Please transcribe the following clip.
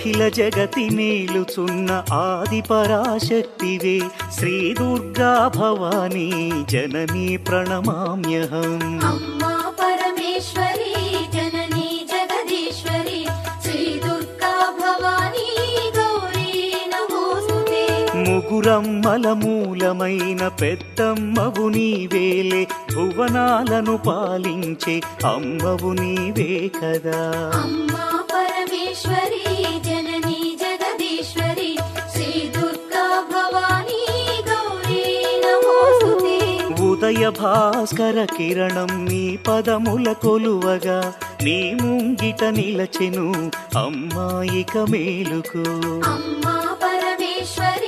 అఖిల జగతి నేలుచున్న ఆది పరాశక్తివే శ్రీ దుర్గా భవానీ జననీ ప్రణమామ్యహం. అమ్మా పరమేశ్వరి జననీ జగదీశ్వరి శ్రీ దుర్గా భవానీ గౌరీ నమోస్తుతే. ముగురమ్మల మూలమైన పెద్దమ్మవు నీవేలే, భువనాలను పాలించే అమ్మవు నీవే కదా. అమ్మా పరమేశ్వరి జననీ జగదీశ్వరి శ్రీ దుర్గా భవానీ గౌరీ నమోస్తుతే. ఉదయ భాస్కర కిరణం నీ పదముల కొలువగా, నీ ముంగిట నిలచెను అమ్మాయిక మేలుకు. అమ్మా పరమేశ్వరి